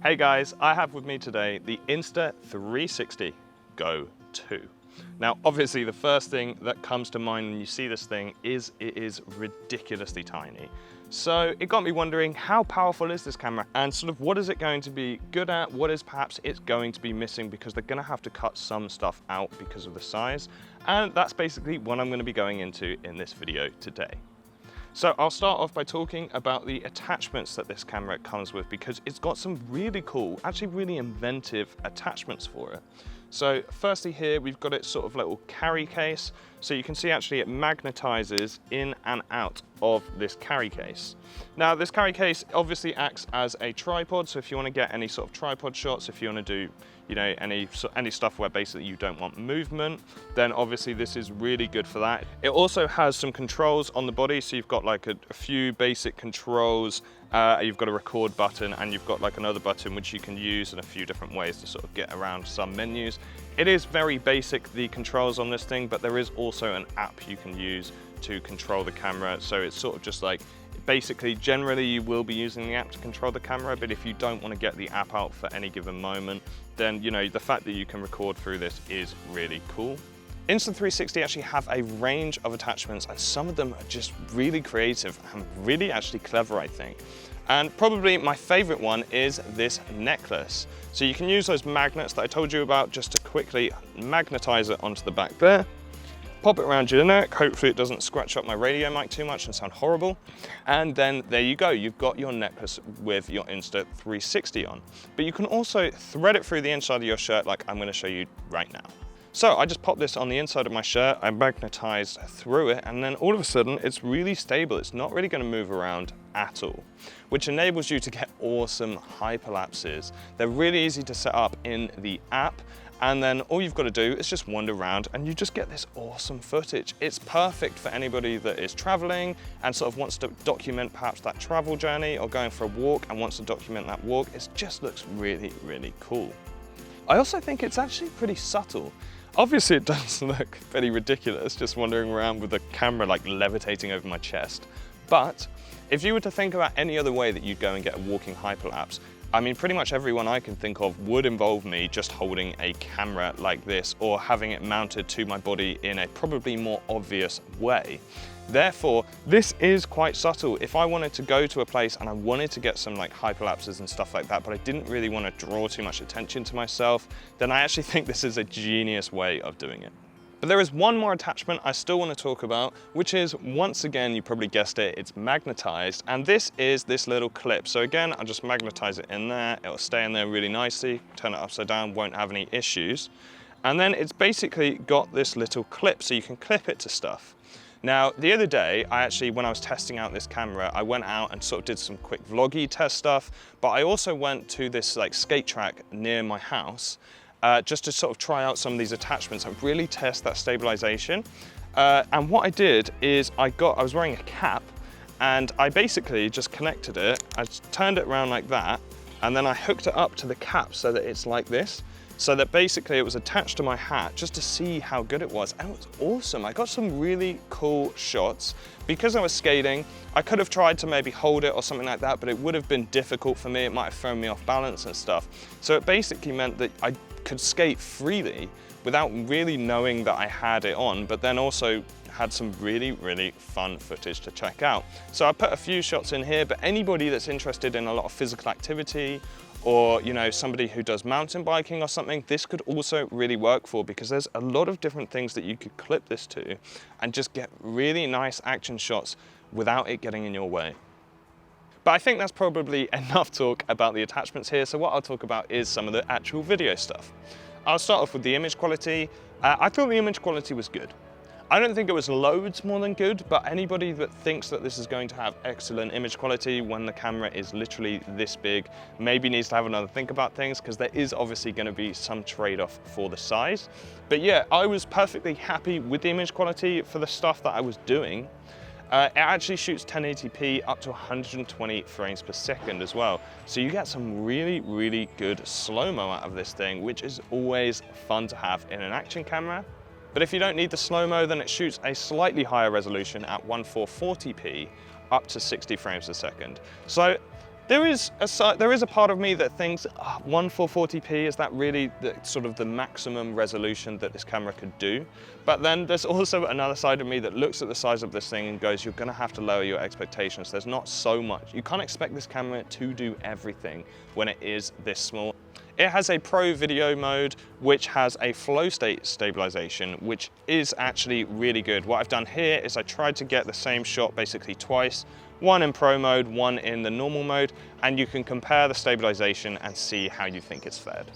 Hey guys, I have with me today the Insta360 GO 2. Now obviously the first thing that comes to mind when you see this thing is it is ridiculously tiny. So it got me wondering, how powerful is this camera and sort of what is it going to be good at? What is perhaps it's going to be missing, because they're going to have to cut some stuff out because of the size. And that's basically what I'm going to be going into in this video today. So I'll start off by talking about the attachments that this camera comes with, because it's got some really cool, actually really inventive attachments for it. So firstly here, we've got it sort of little carry case. So you can see actually it magnetizes in and out of this carry case. Now this carry case obviously acts as a tripod. So if you want to get any sort of tripod shots, if you want to do, you know, any stuff where basically you don't want movement, then obviously this is really good for that. It also has some controls on the body. So you've got like a few basic controls. You've got a record button, and you've got like another button which you can use in a few different ways to sort of get around some menus. It is very basic, the controls on this thing, but there is also an app you can use to control the camera. So it's sort of just like, basically, generally you will be using the app to control the camera, but if you don't want to get the app out for any given moment, then you know, the fact that you can record through this is really cool. Insta360 actually have a range of attachments, and some of them are just really creative and really actually clever, I think. And probably my favorite one is this necklace. So you can use those magnets that I told you about just to quickly magnetize it onto the back there. Pop it around your neck, hopefully it doesn't scratch up my radio mic too much and sound horrible. And then there you go, you've got your necklace with your Insta360 on. But you can also thread it through the inside of your shirt like I'm gonna show you right now. So I just popped this on the inside of my shirt, I magnetized through it, and then all of a sudden it's really stable. It's not really gonna move around at all, which enables you to get awesome hyperlapses. They're really easy to set up in the app, and then all you've got to do is just wander around and you just get this awesome footage. It's perfect for anybody that is traveling and sort of wants to document perhaps that travel journey, or going for a walk and wants to document that walk. It just looks really, really cool. I also think it's actually pretty subtle. Obviously it does look pretty ridiculous just wandering around with the camera like levitating over my chest. But if you were to think about any other way that you'd go and get a walking hyperlapse, I mean, pretty much everyone I can think of would involve me just holding a camera like this, or having it mounted to my body in a probably more obvious way. Therefore, this is quite subtle. If I wanted to go to a place and I wanted to get some like hyperlapses and stuff like that, but I didn't really want to draw too much attention to myself, then I actually think this is a genius way of doing it. But there is one more attachment I still want to talk about, which is, once again, you probably guessed it, it's magnetized, and this is this little clip. So again, I'll just magnetize it in there, it'll stay in there really nicely, turn it upside down, won't have any issues. And then it's basically got this little clip, so you can clip it to stuff. Now, the other day, when I was testing out this camera, I went out and sort of did some quick vloggy test stuff, but I also went to this like skate track near my house, just to sort of try out some of these attachments and really test that stabilization. And what I did is I was wearing a cap, and I basically just connected it. I turned it around like that, and then I hooked it up to the cap so that it's like this. So that basically it was attached to my hat, just to see how good it was. And it was awesome. I got some really cool shots. Because I was skating, I could have tried to maybe hold it or something like that, but it would have been difficult for me. It might have thrown me off balance and stuff. So it basically meant that I could skate freely without really knowing that I had it on, but then also had some really, really fun footage to check out. So I put a few shots in here, but anybody that's interested in a lot of physical activity, or you know, somebody who does mountain biking or something, this could also really work for, because there's a lot of different things that you could clip this to and just get really nice action shots without it getting in your way. But I think that's probably enough talk about the attachments here, so what I'll talk about is some of the actual video stuff. I'll start off with the image quality. I thought the image quality was good. I don't think it was loads more than good, but anybody that thinks that this is going to have excellent image quality when the camera is literally this big, maybe needs to have another think about things, because there is obviously going to be some trade-off for the size. But yeah, I was perfectly happy with the image quality for the stuff that I was doing. It actually shoots 1080p up to 120 frames per second as well. So you get some really, really good slow-mo out of this thing, which is always fun to have in an action camera. But if you don't need the slow-mo, then it shoots a slightly higher resolution at 1440p up to 60 frames per second. So There is a part of me that thinks 1440p, is that really the maximum resolution that this camera could do? But then there's also another side of me that looks at the size of this thing and goes, you're gonna have to lower your expectations. There's not so much. You can't expect this camera to do everything when it is this small. It has a pro video mode, which has a flow state stabilization, which is actually really good. What I've done here is I tried to get the same shot basically twice, one in pro mode, one in the normal mode, and you can compare the stabilization and see how you think it's fared.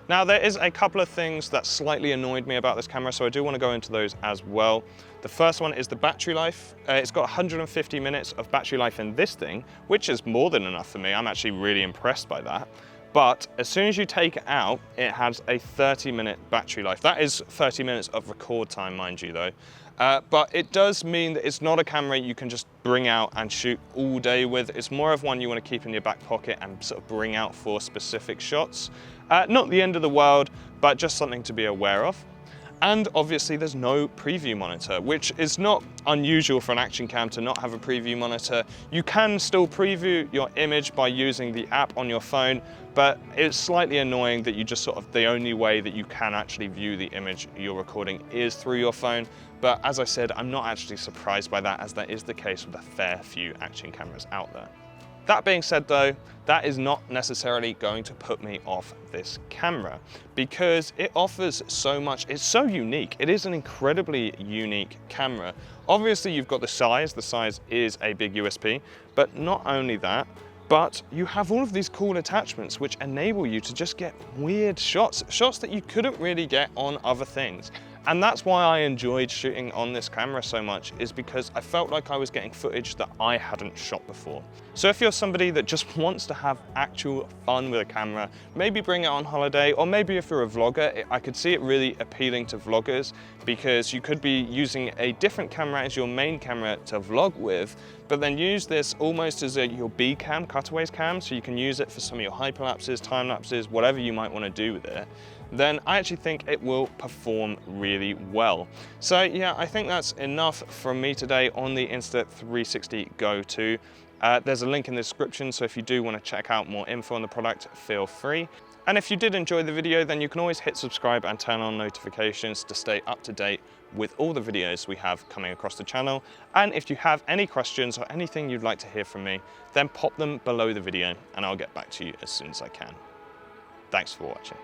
Now, there is a couple of things that slightly annoyed me about this camera, so I do want to go into those as well. The first one is the battery life. It's got 150 minutes of battery life in this thing, which is more than enough for me. I'm actually really impressed by that. But as soon as you take it out, it has a 30-minute battery life. That is 30 minutes of record time, mind you, though. But it does mean that it's not a camera you can just bring out and shoot all day with. It's more of one you want to keep in your back pocket and sort of bring out for specific shots. Not the end of the world, but just something to be aware of. And obviously there's no preview monitor, which is not unusual for an action cam to not have a preview monitor. You can still preview your image by using the app on your phone, but it's slightly annoying that you just the only way that you can actually view the image you're recording is through your phone. But as I said, I'm not actually surprised by that, as that is the case with a fair few action cameras out there. That being said though, that is not necessarily going to put me off this camera, because it offers so much. It's so unique. It is an incredibly unique camera. Obviously you've got the size is a big USP, but not only that, but you have all of these cool attachments which enable you to just get weird shots that you couldn't really get on other things. And that's why I enjoyed shooting on this camera so much, is because I felt like I was getting footage that I hadn't shot before. So if you're somebody that just wants to have actual fun with a camera, maybe bring it on holiday, or maybe if you're a vlogger, I could see it really appealing to vloggers, because you could be using a different camera as your main camera to vlog with, but then use this almost as your B cam, cutaways cam, so you can use it for some of your hyperlapses, time lapses, whatever you might want to do with it. Then I actually think it will perform really well. So yeah, I think that's enough from me today on the Insta360 GO 2. There's a link in the description, so if you do want to check out more info on the product, feel free. And if you did enjoy the video, then you can always hit subscribe and turn on notifications to stay up to date with all the videos we have coming across the channel. And if you have any questions or anything you'd like to hear from me, then pop them below the video and I'll get back to you as soon as I can. Thanks for watching.